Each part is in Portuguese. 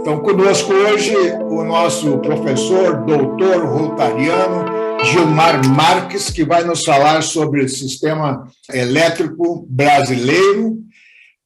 Então, conosco hoje o nosso professor, doutor rotariano, Gilmar Marques, que vai nos falar sobre o sistema elétrico brasileiro,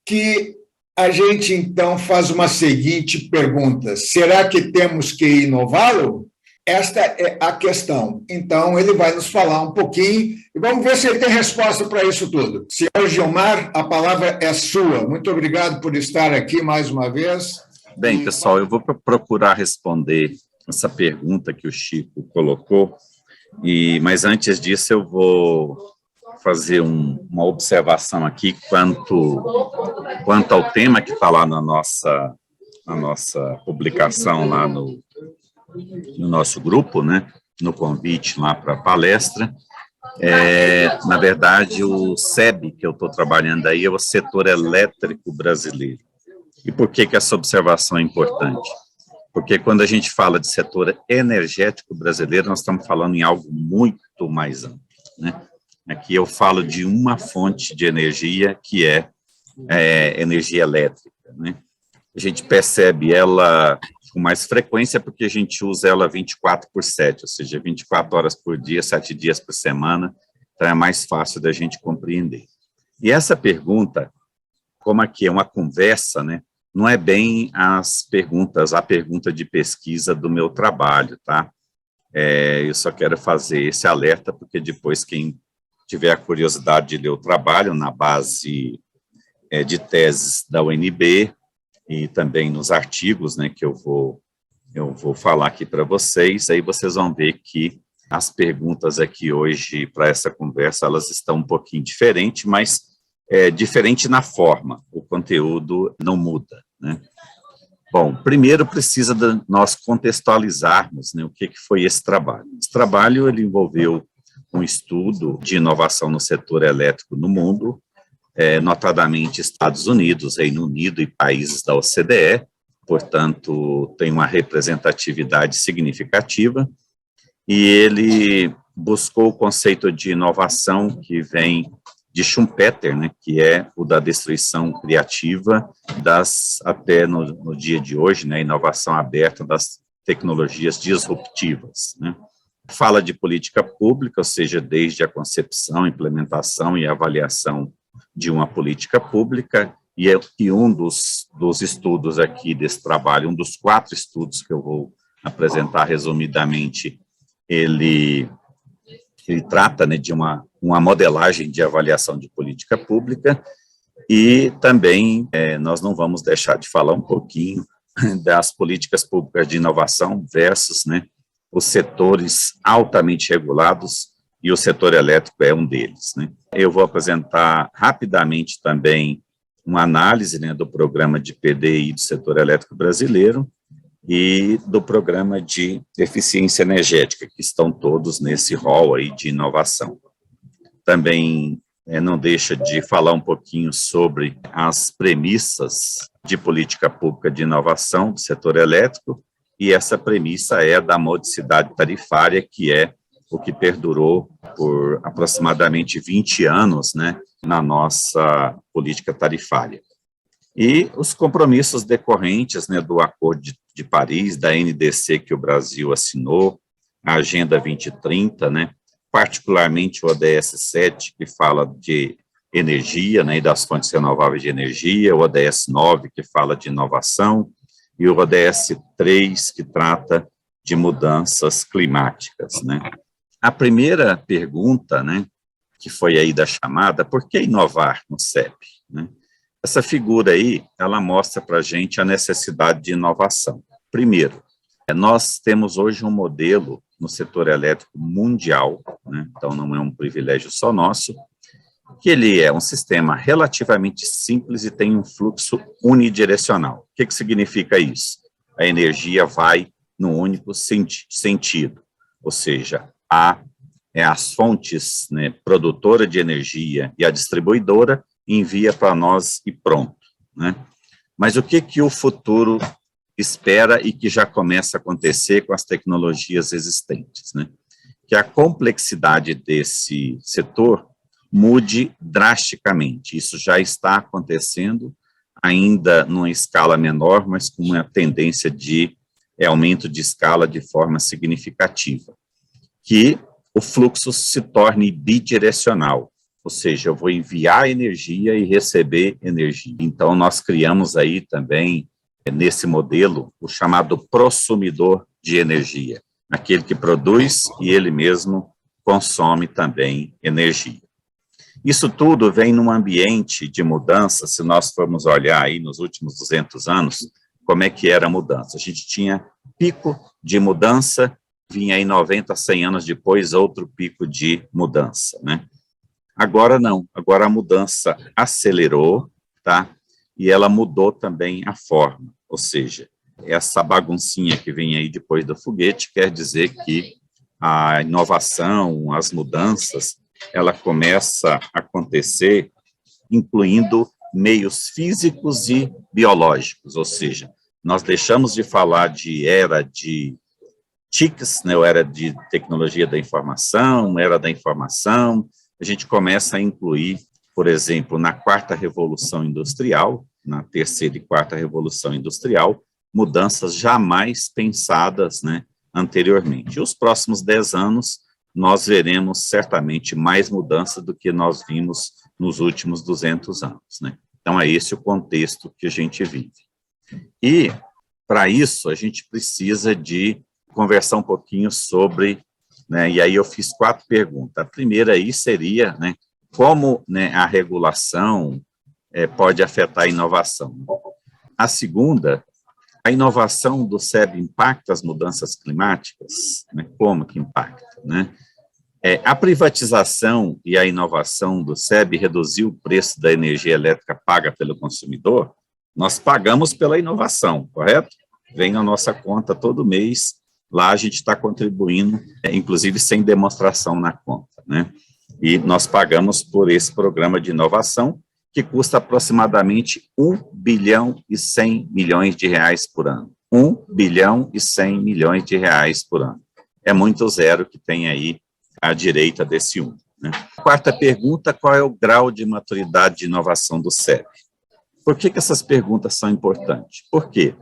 que a gente, então, faz uma seguinte pergunta: será que temos que inová-lo? Esta é a questão. Então, ele vai nos falar um pouquinho e vamos ver se ele tem resposta para isso tudo. Senhor Gilmar, a palavra é sua. Muito obrigado por estar aqui mais uma vez. Bem, pessoal, eu vou procurar responder essa pergunta que o Chico colocou, mas antes disso eu vou fazer uma observação aqui quanto ao tema que está lá na nossa publicação lá no nosso grupo, né, no convite lá para a palestra. Na verdade, o SEB que eu estou trabalhando aí é o setor elétrico brasileiro. E por que essa observação é importante? Porque quando a gente fala de setor energético brasileiro, nós estamos falando em algo muito mais amplo, né? Aqui eu falo de uma fonte de energia que é energia elétrica, né? A gente percebe ela com mais frequência porque a gente usa ela 24/7, ou seja, 24 horas por dia, 7 dias por semana, então é mais fácil da gente compreender. E essa pergunta, como aqui é uma conversa, né, não é bem a pergunta de pesquisa do meu trabalho, tá? Eu só quero fazer esse alerta, porque depois quem tiver a curiosidade de ler o trabalho na base de teses da UNB e também nos artigos, né, que eu vou falar aqui para vocês, aí vocês vão ver que as perguntas aqui hoje para essa conversa, elas estão um pouquinho diferentes, mas diferente na forma, o conteúdo não muda, né? Bom, primeiro precisa de nós contextualizarmos, né, o que foi esse trabalho. Esse trabalho ele envolveu um estudo de inovação no setor elétrico no mundo, notadamente Estados Unidos, Reino Unido e países da OCDE, portanto, tem uma representatividade significativa, e ele buscou o conceito de inovação que vem de Schumpeter, né, que é o da destruição criativa até no dia de hoje, né, inovação aberta das tecnologias disruptivas, né. Fala de política pública, ou seja, desde a concepção, implementação e avaliação de uma política pública, e um dos estudos aqui desse trabalho, um dos 4 estudos que eu vou apresentar resumidamente, ele trata, né, de uma modelagem de avaliação de política pública, e também nós não vamos deixar de falar um pouquinho das políticas públicas de inovação versus, né, os setores altamente regulados, e o setor elétrico é um deles, né. Eu vou apresentar rapidamente também uma análise, né, do programa de PDI do setor elétrico brasileiro, e do programa de eficiência energética, que estão todos nesse rol aí de inovação. Também não deixa de falar um pouquinho sobre as premissas de política pública de inovação do setor elétrico, e essa premissa é da modicidade tarifária, que é o que perdurou por aproximadamente 20 anos, né, na nossa política tarifária. E os compromissos decorrentes, né, do Acordo de Paris, da NDC que o Brasil assinou, a Agenda 2030, né, particularmente o ODS 7, que fala de energia, né, e das fontes renováveis de energia, o ODS 9, que fala de inovação, e o ODS 3, que trata de mudanças climáticas, né. A primeira pergunta, né, que foi aí da chamada, por que inovar no CEP, né? Essa figura aí, ela mostra para a gente a necessidade de inovação. Primeiro, nós temos hoje um modelo no setor elétrico mundial, né, então não é um privilégio só nosso, que ele é um sistema relativamente simples e tem um fluxo unidirecional. O que significa isso? A energia vai num único sentido, ou seja, as fontes, né, produtora de energia e a distribuidora envia para nós e pronto, né? Mas o que o futuro espera e que já começa a acontecer com as tecnologias existentes, né? Que a complexidade desse setor mude drasticamente. Isso já está acontecendo. ainda numa escala menor, mas com uma tendência de aumento de escala de forma significativa, que o fluxo se torne bidirecional, ou seja, eu vou enviar energia e receber energia. Então, nós criamos aí também, nesse modelo, o chamado prosumidor de energia, aquele que produz e ele mesmo consome também energia. Isso tudo vem num ambiente de mudança, se nós formos olhar aí nos últimos 200 anos, como é que era a mudança. A gente tinha pico de mudança, vinha aí 90, 100 anos depois, outro pico de mudança, né? Agora não, agora a mudança acelerou, tá? E ela mudou também a forma, ou seja, essa baguncinha que vem aí depois do foguete quer dizer que a inovação, as mudanças, ela começa a acontecer incluindo meios físicos e biológicos, ou seja, nós deixamos de falar de era de TICs, né, ou era de tecnologia da informação, era da informação, a gente começa a incluir, por exemplo, na quarta revolução industrial, na terceira e quarta revolução industrial, mudanças jamais pensadas, né, anteriormente. E os próximos 10 anos, nós veremos certamente mais mudança do que nós vimos nos últimos 200 anos, né? Então, é esse o contexto que a gente vive. E, para isso, a gente precisa de conversar um pouquinho sobre, né, e aí eu fiz 4 perguntas. A primeira aí seria, né, como, né, a regulação pode afetar a inovação. A segunda, a inovação do SEB impacta as mudanças climáticas, né, como que impacta, né? A privatização e a inovação do SEB reduziu o preço da energia elétrica paga pelo consumidor. Nós pagamos pela inovação, correto? Vem na nossa conta todo mês, lá a gente está contribuindo, inclusive sem demonstração na conta, né? E nós pagamos por esse programa de inovação, que custa aproximadamente 1 bilhão e 100 milhões de reais por ano. 1 bilhão e 100 milhões de reais por ano. É muito zero que tem aí à direita desse 1. Né? Quarta pergunta, qual é o grau de maturidade de inovação do SEB? Por que essas perguntas são importantes? Por quê?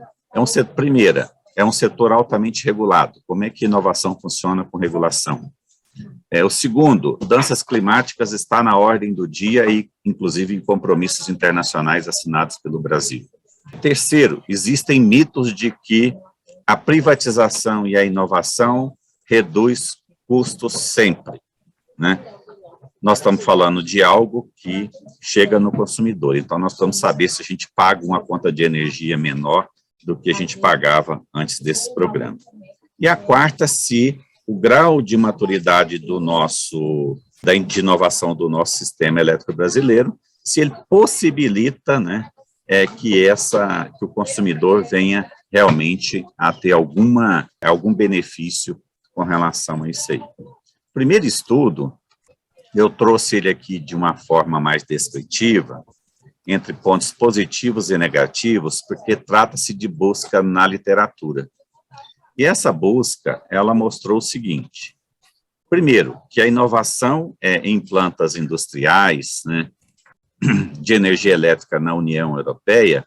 Primeira, é um setor altamente regulado. Como é que a inovação funciona com regulação? O segundo, mudanças climáticas está na ordem do dia e, inclusive, em compromissos internacionais assinados pelo Brasil. Terceiro, existem mitos de que a privatização e a inovação reduz custos sempre, né? Nós estamos falando de algo que chega no consumidor, então nós vamos saber se a gente paga uma conta de energia menor do que a gente pagava antes desse programa. E a quarta, se o grau de maturidade de inovação do nosso sistema elétrico brasileiro, se ele possibilita, né, que o consumidor venha realmente a ter algum benefício com relação a isso aí. O primeiro estudo, eu trouxe ele aqui de uma forma mais descritiva, entre pontos positivos e negativos, porque trata-se de busca na literatura. E essa busca, ela mostrou o seguinte: primeiro, que a inovação em plantas industriais, né, de energia elétrica na União Europeia,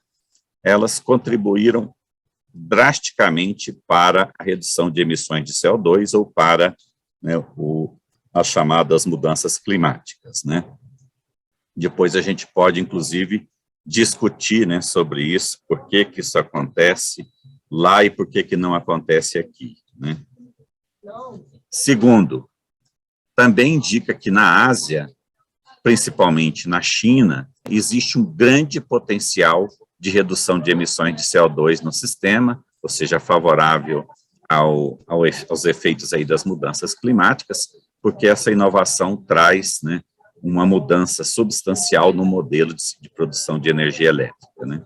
elas contribuíram drasticamente para a redução de emissões de CO2 ou para, né, as chamadas mudanças climáticas, né? Depois a gente pode, inclusive, discutir, né, sobre isso, por que isso acontece lá e por que não acontece aqui, né? Segundo, também indica que na Ásia, principalmente na China, existe um grande potencial de redução de emissões de CO2 no sistema, ou seja, favorável aos efeitos aí das mudanças climáticas, porque essa inovação traz, né, uma mudança substancial no modelo de produção de energia elétrica, né?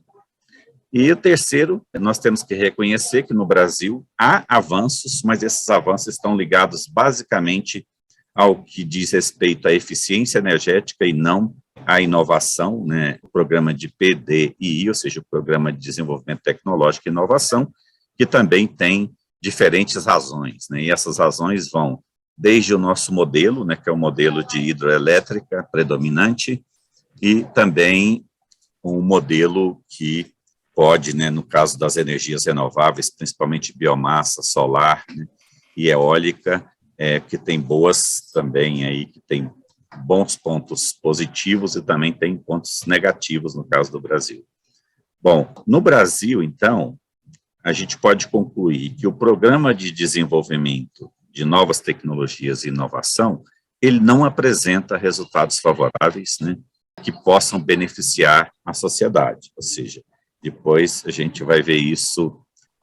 E o terceiro, nós temos que reconhecer que no Brasil há avanços, mas esses avanços estão ligados basicamente ao que diz respeito à eficiência energética e não à inovação, né? O programa de PDI, ou seja, o Programa de Desenvolvimento Tecnológico e Inovação, que também tem diferentes razões, né? E essas razões vão desde o nosso modelo, né, que é o modelo de hidroelétrica predominante, e também um modelo que pode, né, no caso das energias renováveis, principalmente biomassa, solar, né, e eólica, que tem boas também aí, que tem bons pontos positivos e também tem pontos negativos no caso do Brasil. Bom, no Brasil, então, a gente pode concluir que o Programa de Desenvolvimento de Novas Tecnologias e Inovação, ele não apresenta resultados favoráveis, né, que possam beneficiar a sociedade, ou seja, depois a gente vai ver isso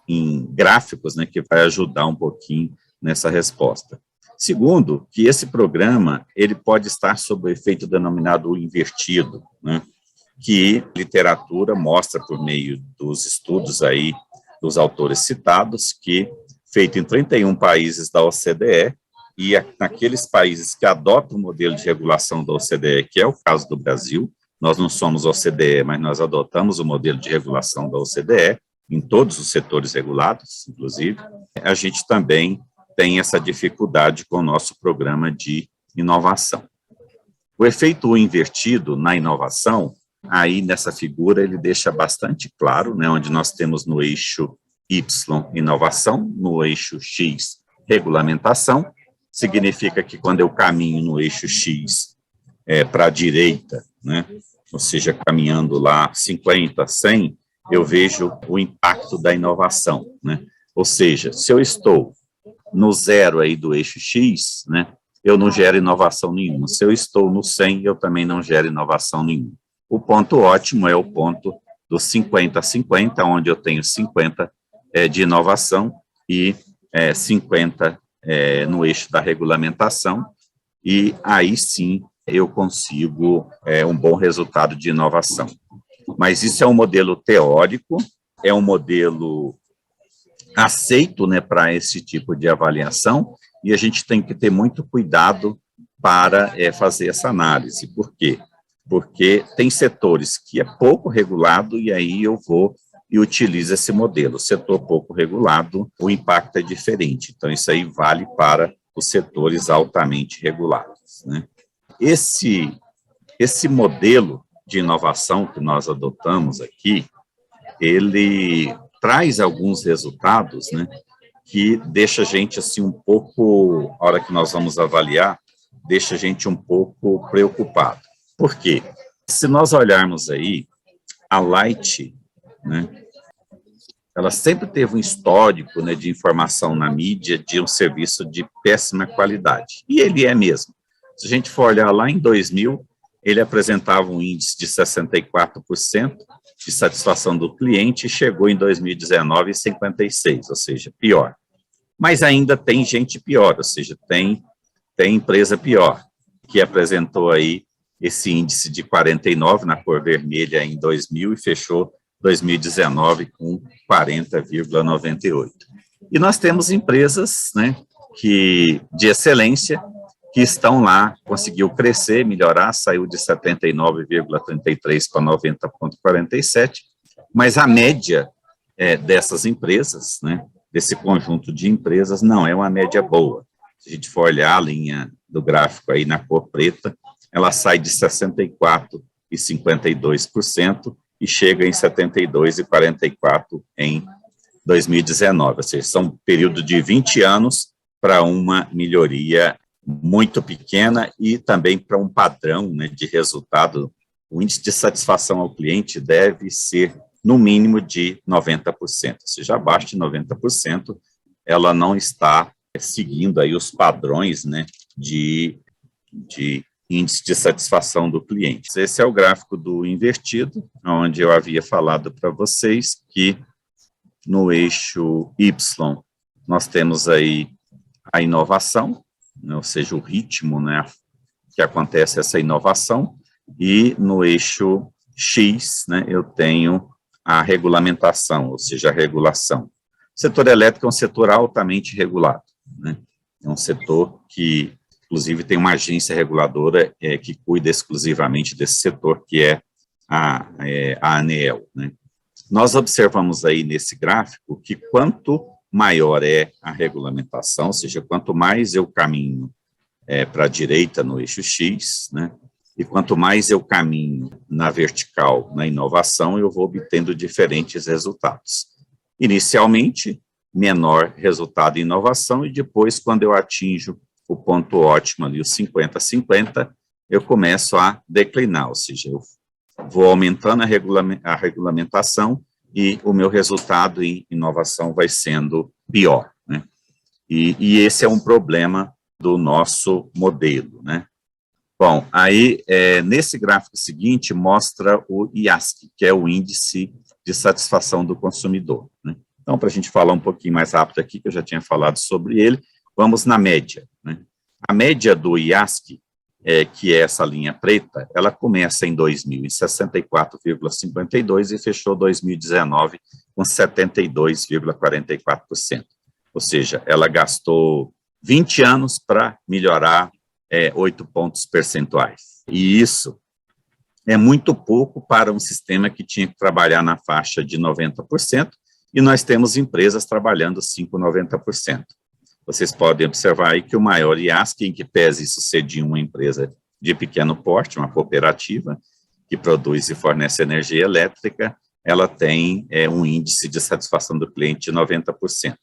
em gráficos, né, que vai ajudar um pouquinho nessa resposta. Segundo, que esse programa, ele pode estar sob o efeito denominado invertido, né, que a literatura mostra por meio dos estudos aí, dos autores citados, que feito em 31 países da OCDE, e naqueles países que adotam o modelo de regulação da OCDE, que é o caso do Brasil, nós não somos OCDE, mas nós adotamos o modelo de regulação da OCDE, em todos os setores regulados, inclusive, a gente também tem essa dificuldade com o nosso programa de inovação. O efeito invertido na inovação, aí nessa figura ele deixa bastante claro, né, onde nós temos no eixo Y, inovação, no eixo X, regulamentação, significa que quando eu caminho no eixo X para a direita, né, ou seja, caminhando lá 50, 100, eu vejo o impacto da inovação, né, ou seja, se eu estou no zero aí do eixo X, né, eu não gero inovação nenhuma. Se eu estou no 100, eu também não gero inovação nenhuma. O ponto ótimo é o ponto dos 50 a 50, onde eu tenho 50 de inovação e 50 no eixo da regulamentação, e aí sim eu consigo um bom resultado de inovação. Mas isso é um modelo teórico, é um modelo aceito, né, para esse tipo de avaliação, e a gente tem que ter muito cuidado para fazer essa análise. Por quê? Porque tem setores que é pouco regulado, e aí eu vou e utilizo esse modelo. Setor pouco regulado, o impacto é diferente. Então, isso aí vale para os setores altamente regulados, né? Esse modelo de inovação que nós adotamos aqui, ele traz alguns resultados, né, que deixa a gente assim um pouco, a hora que nós vamos avaliar, deixa a gente um pouco preocupado. Por quê? Se nós olharmos aí, a Light, né, ela sempre teve um histórico, né, de informação na mídia de um serviço de péssima qualidade, e ele é mesmo. Se a gente for olhar lá em 2000, ele apresentava um índice de 64% de satisfação do cliente e chegou em 2019 em 56%, ou seja, pior. Mas ainda tem gente pior, ou seja, tem empresa pior, que apresentou aí esse índice de 49 na cor vermelha em 2000 e fechou 2019 com 40,98. E nós temos empresas, né, de excelência, que estão lá, conseguiu crescer, melhorar, saiu de 79,33 para 90,47, mas a média dessas empresas, né, desse conjunto de empresas, não é uma média boa. Se a gente for olhar a linha do gráfico aí na cor preta, ela sai de 64,52% e chega em 72,44% em 2019, ou seja, são um período de 20 anos para uma melhoria muito pequena e também para um padrão, né, de resultado. O índice de satisfação ao cliente deve ser, no mínimo, de 90%, ou seja, abaixo de 90%, ela não está seguindo aí os padrões, né, de índice de satisfação do cliente. Esse é o gráfico do invertido, onde eu havia falado para vocês que no eixo Y nós temos aí a inovação, né, ou seja, o ritmo, né, que acontece essa inovação, e no eixo X, né, eu tenho a regulamentação, ou seja, a regulação. O setor elétrico é um setor altamente regulado, né, é um setor que, inclusive, tem uma agência reguladora que cuida exclusivamente desse setor, que é a ANEEL, né. Nós observamos aí nesse gráfico que quanto maior é a regulamentação, ou seja, quanto mais eu caminho para a direita no eixo X, né, E quanto mais eu caminho na vertical, na inovação, eu vou obtendo diferentes resultados. Inicialmente, menor resultado em inovação, e depois, quando eu atinjo o ponto ótimo ali, os 50-50, eu começo a declinar, ou seja, eu vou aumentando a regulamentação e o meu resultado em inovação vai sendo pior, né? E esse é um problema do nosso modelo, né? Bom, aí, nesse gráfico seguinte, mostra o IASC, que é o Índice de Satisfação do Consumidor, né? Então, para a gente falar um pouquinho mais rápido aqui, que eu já tinha falado sobre ele, vamos na média, né? A média do IASC, que é essa linha preta, ela começa em 2000 em 64,52 e fechou 2019 com 72,44%. Ou seja, ela gastou 20 anos para melhorar 8 pontos percentuais. E isso é muito pouco para um sistema que tinha que trabalhar na faixa de 90%, e nós temos empresas trabalhando 90%. Vocês podem observar aí que o maior IASC, em que pese isso ser de uma empresa de pequeno porte, uma cooperativa, que produz e fornece energia elétrica, ela tem um índice de satisfação do cliente de 90%.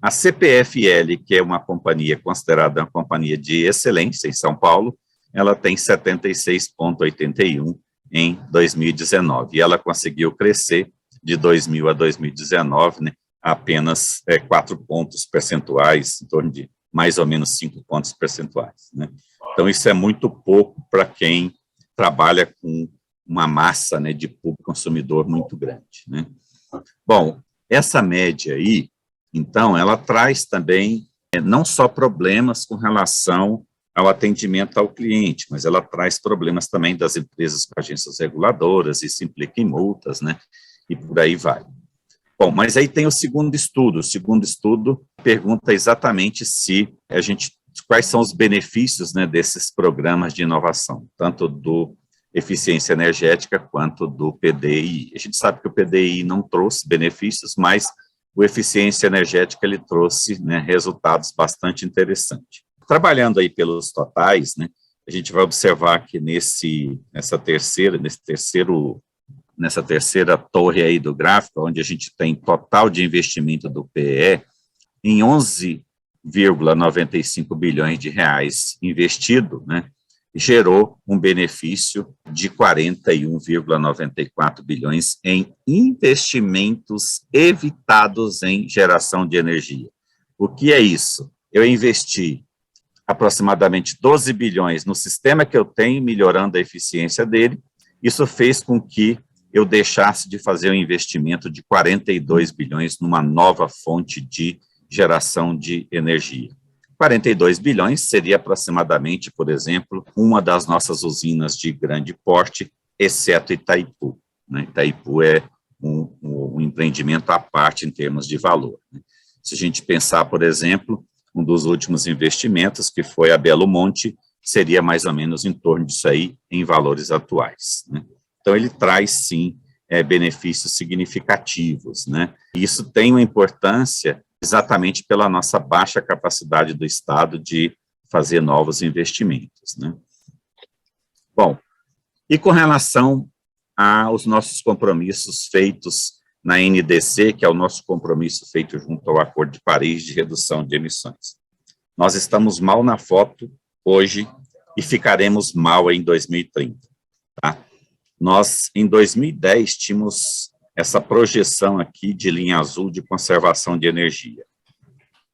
A CPFL, que é uma companhia considerada uma companhia de excelência em São Paulo, ela tem 76,81 em 2019, e ela conseguiu crescer de 2000 a 2019, né, apenas 4 pontos percentuais, em torno de mais ou menos 5 pontos percentuais, né? Então, isso é muito pouco para quem trabalha com uma massa, né, de público consumidor muito grande, né? Bom, essa média aí, então, ela traz também não só problemas com relação ao atendimento ao cliente, mas ela traz problemas também das empresas com agências reguladoras, isso implica em multas, né, e por aí vai. Bom, mas aí tem o segundo estudo. O segundo estudo pergunta exatamente quais são os benefícios, né, desses programas de inovação, tanto do eficiência energética quanto do PDI. A gente sabe que o PDI não trouxe benefícios, mas o eficiência energética ele trouxe, né, resultados bastante interessantes. Trabalhando aí pelos totais, né, a gente vai observar que nessa terceira torre aí do gráfico, onde a gente tem total de investimento do PE em 11,95 bilhões de reais investido, né, gerou um benefício de 41,94 bilhões em investimentos evitados em geração de energia. O que é isso? Eu investi aproximadamente 12 bilhões no sistema que eu tenho, melhorando a eficiência dele. Isso fez com que eu deixasse de fazer um investimento de 42 bilhões numa nova fonte de geração de energia. 42 bilhões seria aproximadamente, por exemplo, uma das nossas usinas de grande porte, exceto Itaipu, né? Itaipu é um empreendimento à parte em termos de valor, né? Se a gente pensar, por exemplo, um dos últimos investimentos, que foi a Belo Monte, seria mais ou menos em torno disso aí, em valores atuais, né? Então, ele traz, sim, benefícios significativos, né? E isso tem uma importância exatamente pela nossa baixa capacidade do Estado de fazer novos investimentos, né? Bom, e com relação aos nossos compromissos feitos na NDC, que é o nosso compromisso feito junto ao Acordo de Paris de redução de emissões. Nós estamos mal na foto hoje e ficaremos mal em 2030, tá? Nós, em 2010, tínhamos essa projeção aqui de linha azul de conservação de energia.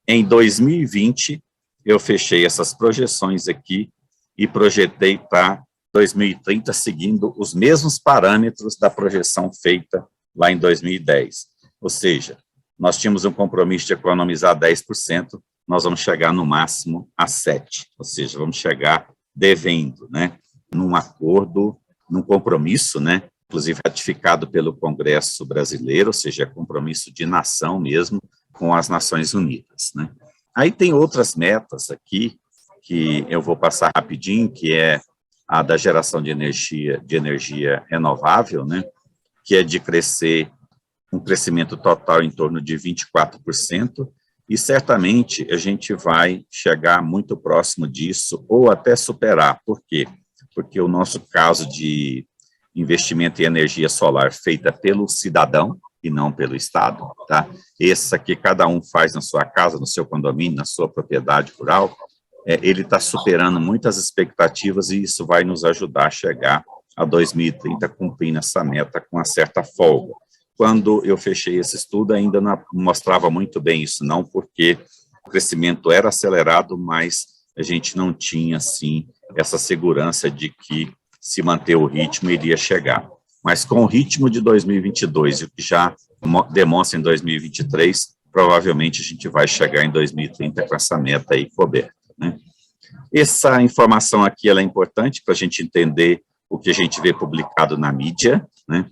Em 2020, eu fechei essas projeções aqui e projetei para 2030, seguindo os mesmos parâmetros da projeção feita lá em 2010. Ou seja, nós tínhamos um compromisso de economizar 10%, nós vamos chegar no máximo a 7%, ou seja, vamos chegar devendo, né, num acordo, num compromisso, né, inclusive ratificado pelo Congresso brasileiro, ou seja, compromisso de nação mesmo, com as Nações Unidas, né. Aí tem outras metas aqui, que eu vou passar rapidinho, que é a da geração de energia renovável, né, que é de crescer, um crescimento total em torno de 24%, e certamente a gente vai chegar muito próximo disso, ou até superar. Por quê? porque o nosso caso de investimento em energia solar feita pelo cidadão e não pelo Estado, tá? Esse aqui cada um faz na sua casa, no seu condomínio, na sua propriedade rural, ele está superando muitas expectativas e isso vai nos ajudar a chegar a 2030 cumprindo essa meta com uma certa folga. Quando eu fechei esse estudo, ainda não mostrava muito bem isso, não, porque o crescimento era acelerado, mas a gente não tinha, assim, essa segurança de que, se manter o ritmo, iria chegar. Mas com o ritmo de 2022 e o que já demonstra em 2023, provavelmente a gente vai chegar em 2030 com essa meta aí coberta, né? Essa informação aqui ela é importante para a gente entender o que a gente vê publicado na mídia, né?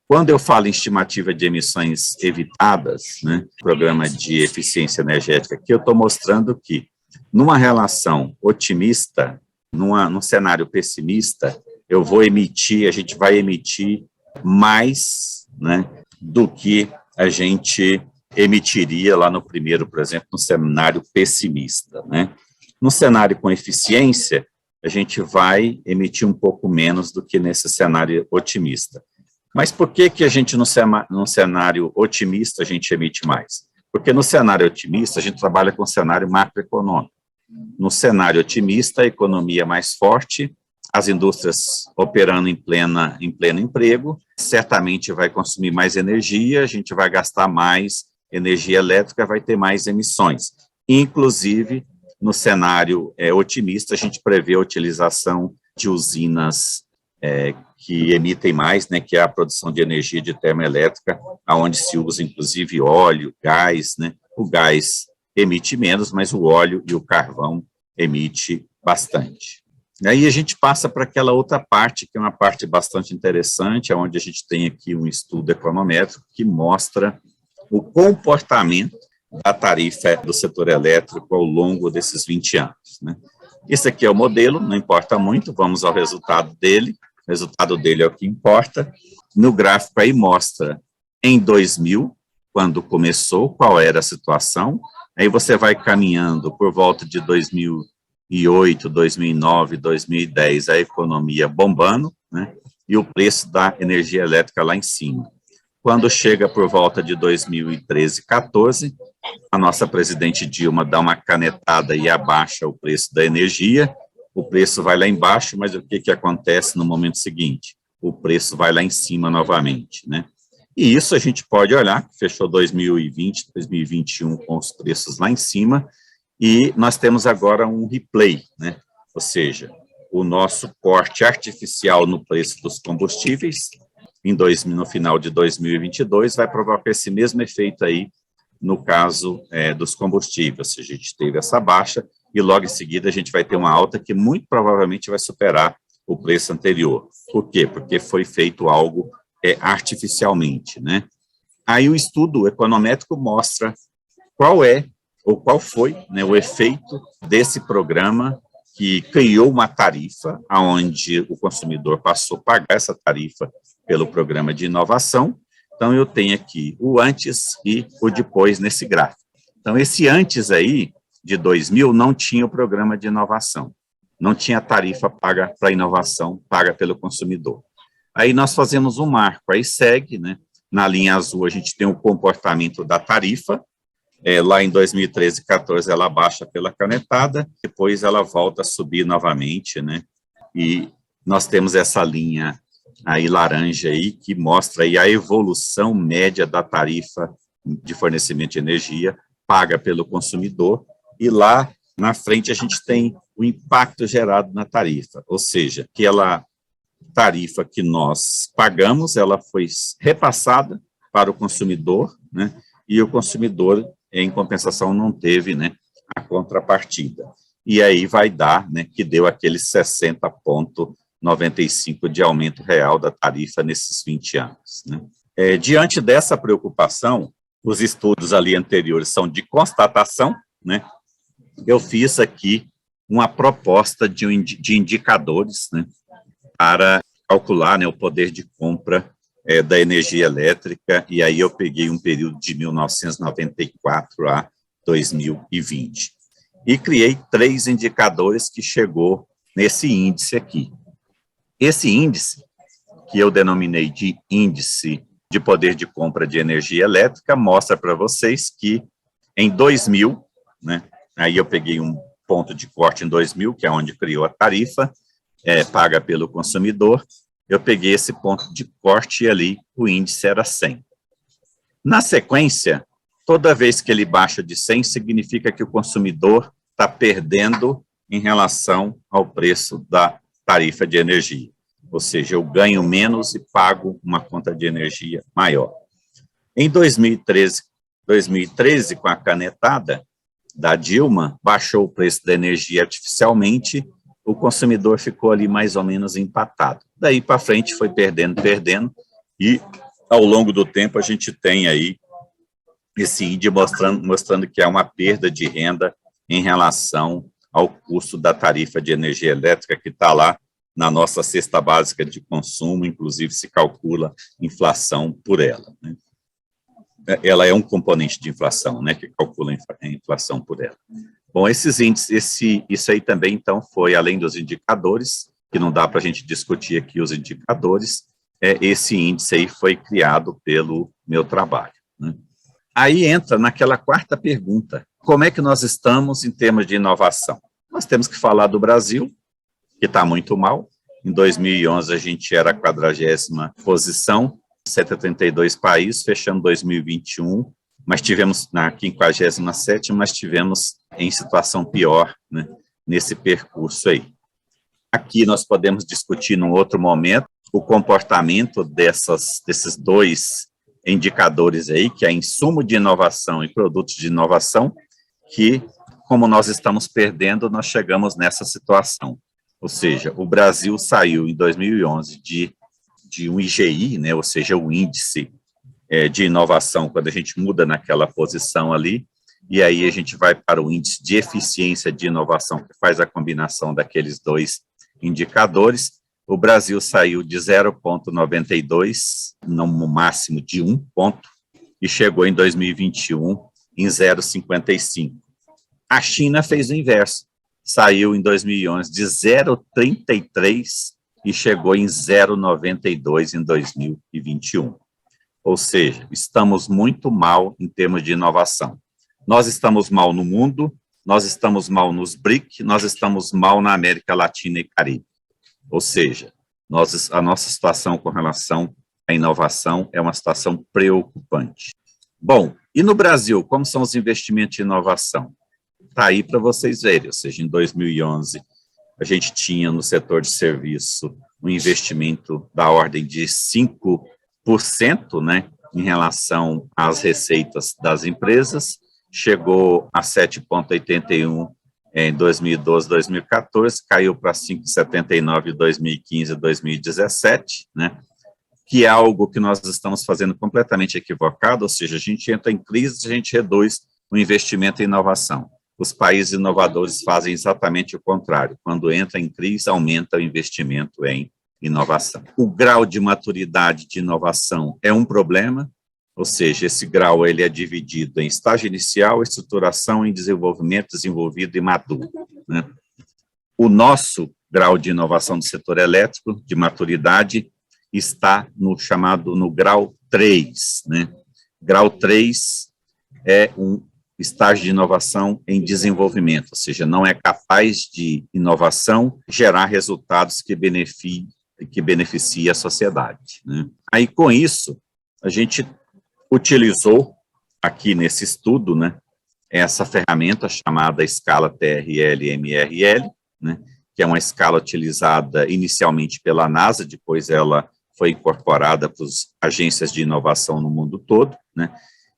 Quando eu falo em estimativa de emissões evitadas, né, programa de eficiência energética, aqui eu estou mostrando que, numa relação otimista, num cenário pessimista, a gente vai emitir mais, né, do que a gente emitiria lá no primeiro, por exemplo, no cenário pessimista, né? No cenário com eficiência, a gente vai emitir um pouco menos do que nesse cenário otimista. Mas por que a gente, no cenário otimista, a gente emite mais? Porque no cenário otimista, a gente trabalha com cenário macroeconômico. No cenário otimista, a economia é mais forte, as indústrias operando em pleno emprego, certamente vai consumir mais energia, a gente vai gastar mais energia elétrica, vai ter mais emissões. Inclusive, no cenário otimista, a gente prevê a utilização de usinas que emitem mais, né, que é a produção de energia de termoelétrica, onde se usa, inclusive, óleo, gás, né? O gás emite menos, mas o óleo e o carvão emite bastante. Aí a gente passa para aquela outra parte, que é uma parte bastante interessante, onde a gente tem aqui um estudo econométrico que mostra o comportamento da tarifa do setor elétrico ao longo desses 20 anos, né? Esse aqui é o modelo, não importa muito, vamos ao resultado dele. O resultado dele é o que importa. No gráfico aí mostra em 2000, quando começou, qual era a situação. Aí você vai caminhando por volta de 2008, 2009, 2010, a economia bombando, né? E o preço da energia elétrica lá em cima. Quando chega por volta de 2013, 14, a nossa presidente Dilma dá uma canetada e abaixa o preço da energia, o preço vai lá embaixo, mas o que acontece no momento seguinte? O preço vai lá em cima novamente, né? E isso a gente pode olhar, fechou 2020, 2021 com os preços lá em cima, e nós temos agora um replay, né? Ou seja, o nosso corte artificial no preço dos combustíveis, no final de 2022, vai provocar esse mesmo efeito aí no caso dos combustíveis, ou seja, a gente teve essa baixa e logo em seguida a gente vai ter uma alta que muito provavelmente vai superar o preço anterior. Por quê? Porque foi feito algo artificialmente, né? Aí o estudo econométrico mostra qual foi, né, o efeito desse programa que criou uma tarifa, onde o consumidor passou a pagar essa tarifa pelo programa de inovação. Então, eu tenho aqui o antes e o depois nesse gráfico. Então, esse antes aí, de 2000, não tinha o programa de inovação, não tinha tarifa paga para inovação, paga pelo consumidor. Aí nós fazemos um marco, aí segue, né? Na linha azul a gente tem o comportamento da tarifa, lá em 2013, 14 ela baixa pela canetada, depois ela volta a subir novamente, né? E nós temos essa linha aí laranja aí, que mostra aí a evolução média da tarifa de fornecimento de energia paga pelo consumidor, e lá na frente a gente tem o impacto gerado na tarifa, ou seja, aquela tarifa que nós pagamos, ela foi repassada para o consumidor, né, e o consumidor, em compensação, não teve, né, a contrapartida. E aí vai dar, né, que deu aquele 60,95 de aumento real da tarifa nesses 20 anos. Né. Diante dessa preocupação, os estudos ali anteriores são de constatação, né, eu fiz aqui uma proposta de indicadores, né, para calcular, né, o poder de compra da energia elétrica, e aí eu peguei um período de 1994 a 2020. E criei 3 indicadores que chegou nesse índice aqui. Esse índice, que eu denominei de índice de poder de compra de energia elétrica, mostra para vocês que em 2000, né, aí eu peguei um ponto de corte em 2000, que é onde criou a tarifa, paga pelo consumidor, eu peguei esse ponto de corte e ali o índice era 100. Na sequência, toda vez que ele baixa de 100, significa que o consumidor está perdendo em relação ao preço da tarifa de energia. Ou seja, eu ganho menos e pago uma conta de energia maior. Em 2013, com a canetada da Dilma, baixou o preço da energia artificialmente, o consumidor ficou ali mais ou menos empatado. Daí para frente foi perdendo, e ao longo do tempo a gente tem aí esse índice mostrando que há uma perda de renda em relação ao custo da tarifa de energia elétrica que está lá na nossa cesta básica de consumo, inclusive se calcula inflação por ela, né? Ela é um componente de inflação, né, que calcula a inflação por ela. Bom, esses índices, isso aí também, então, foi além dos indicadores, que não dá para a gente discutir aqui os indicadores, esse índice aí foi criado pelo meu trabalho, né? Aí entra naquela quarta pergunta, como é que nós estamos em termos de inovação? Nós temos que falar do Brasil, que está muito mal. Em 2011, a gente era a 40ª posição, 132 países, fechando 2021, mas tivemos na 57ª, mas tivemos em situação pior, né, nesse percurso aí. Aqui nós podemos discutir num outro momento o comportamento desses dois indicadores aí, que é insumo de inovação e produtos de inovação, que, como nós estamos perdendo, nós chegamos nessa situação. Ou seja, o Brasil saiu em 2011 de um IGI, né, ou seja, o índice de inovação, quando a gente muda naquela posição ali, e aí a gente vai para o índice de eficiência de inovação, que faz a combinação daqueles dois indicadores. O Brasil saiu de 0,92, no máximo de 1 ponto, e chegou em 2021 em 0,55. A China fez o inverso, saiu em 2011 de 0,33 e chegou em 0,92 em 2021. Ou seja, estamos muito mal em termos de inovação. Nós estamos mal no mundo, nós estamos mal nos BRIC, nós estamos mal na América Latina e Caribe. Ou seja, a nossa situação com relação à inovação é uma situação preocupante. Bom, e no Brasil, como são os investimentos em inovação? Está aí para vocês verem, ou seja, em 2011, a gente tinha no setor de serviço um investimento da ordem de 5%, né, em relação às receitas das empresas, chegou a 7,81% em 2012, 2014, caiu para 5,79% em 2015 e 2017, né, que é algo que nós estamos fazendo completamente equivocado, ou seja, a gente entra em crise, a gente reduz o investimento em inovação. Os países inovadores fazem exatamente o contrário. Quando entra em crise, aumenta o investimento em inovação. O grau de maturidade de inovação é um problema, ou seja, esse grau ele é dividido em estágio inicial, estruturação, em desenvolvimento, desenvolvido e maduro, né? O nosso grau de inovação do setor elétrico, de maturidade, está no grau 3, né? Grau 3 é um estágio de inovação em desenvolvimento, ou seja, não é capaz de inovação gerar resultados que beneficiem a sociedade, né? Aí, com isso, a gente utilizou aqui nesse estudo, né, essa ferramenta chamada escala TRL-MRL, né, que é uma escala utilizada inicialmente pela NASA, depois ela foi incorporada para as agências de inovação no mundo todo, né,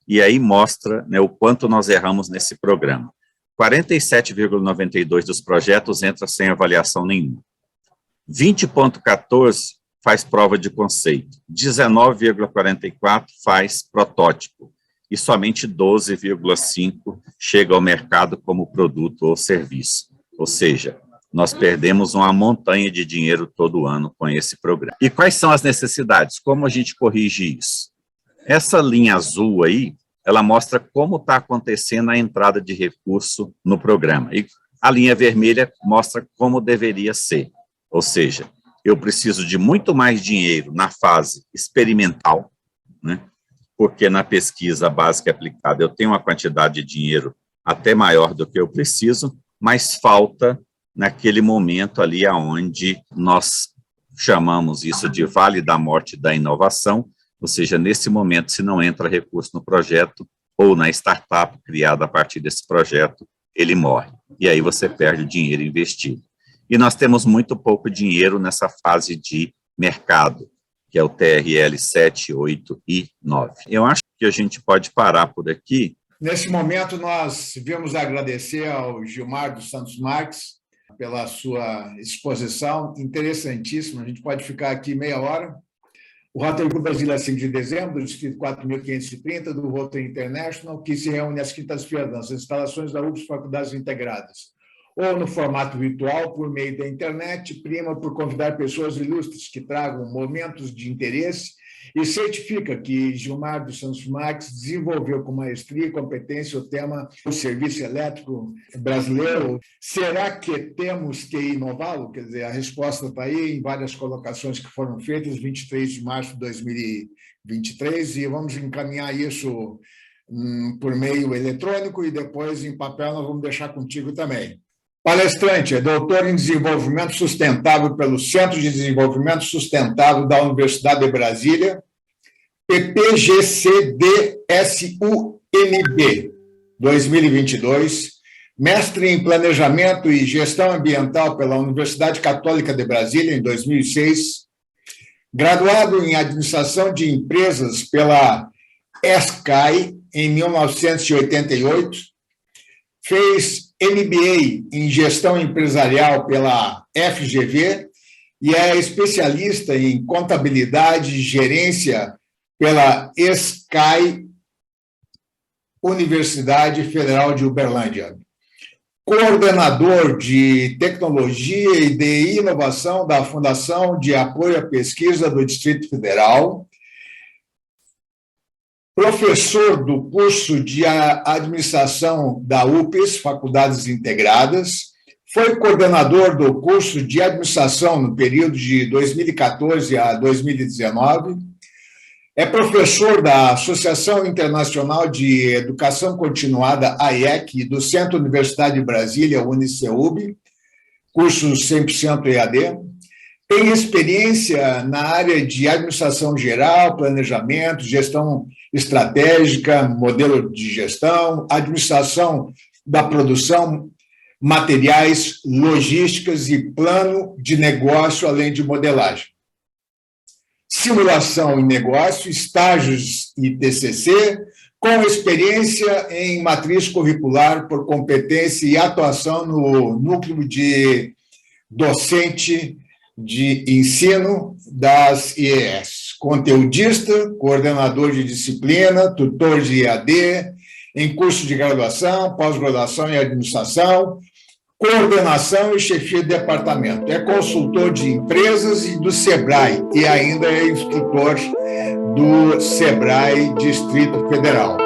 e aí mostra, né, o quanto nós erramos nesse programa. 47,92% dos projetos entra sem avaliação nenhuma. 20,14% faz prova de conceito. 19,44% faz protótipo. E somente 12,5% chega ao mercado como produto ou serviço. Ou seja, nós perdemos uma montanha de dinheiro todo ano com esse programa. E quais são as necessidades? Como a gente corrige isso? Essa linha azul aí, ela mostra como está acontecendo a entrada de recurso no programa. E a linha vermelha mostra como deveria ser. Ou seja, eu preciso de muito mais dinheiro na fase experimental, né? Porque na pesquisa básica e aplicada eu tenho uma quantidade de dinheiro até maior do que eu preciso, mas falta naquele momento ali onde nós chamamos isso de vale da morte da inovação, ou seja, nesse momento, se não entra recurso no projeto ou na startup criada a partir desse projeto, ele morre. E aí você perde o dinheiro investido. E nós temos muito pouco dinheiro nessa fase de mercado, que é o TRL 7, 8 e 9. Eu acho que a gente pode parar por aqui. Nesse momento, nós viemos agradecer ao Gilmar dos Santos Marques pela sua exposição interessantíssima. A gente pode ficar aqui meia hora. O Rotary Club Brasília, 5 de dezembro, do Distrito 4.530, do Rotary International, que se reúne às quintas-feiras nas instalações da UFS Faculdades Integradas, ou no formato virtual, por meio da internet, prima por convidar pessoas ilustres que tragam momentos de interesse e certifica que Gilmar dos Santos Marques desenvolveu com maestria e competência o tema do serviço elétrico brasileiro. Será que temos que inová-lo? Quer dizer, a resposta está aí em várias colocações que foram feitas, 23 de março de 2023, e vamos encaminhar isso por meio eletrônico e depois em papel nós vamos deixar contigo também. Palestrante, é doutor em Desenvolvimento Sustentável pelo Centro de Desenvolvimento Sustentável da Universidade de Brasília, PPGCDSUNB, 2022, mestre em Planejamento e Gestão Ambiental pela Universidade Católica de Brasília, em 2006, graduado em Administração de Empresas pela ESCAI, em 1988, fez MBA em Gestão Empresarial pela FGV e é especialista em Contabilidade e Gerência pela ESCAI, Universidade Federal de Uberlândia. Coordenador de Tecnologia e de Inovação da Fundação de Apoio à Pesquisa do Distrito Federal, professor do curso de Administração da UPES, Faculdades Integradas, foi coordenador do curso de Administração no período de 2014 a 2019, é professor da Associação Internacional de Educação Continuada, AIEC, do Centro Universidade de Brasília, UniCeub, curso 100% EAD, tem experiência na área de administração geral, planejamento, gestão estratégica, modelo de gestão, administração da produção, materiais, logísticas e plano de negócio, além de modelagem. Simulação em negócio, estágios e TCC, com experiência em matriz curricular por competência e atuação no núcleo de docente de ensino das IES, conteudista, coordenador de disciplina, tutor de EAD, em curso de graduação, pós-graduação em administração, coordenação e chefia de departamento. É consultor de empresas e do SEBRAE, e ainda é instrutor do SEBRAE Distrito Federal.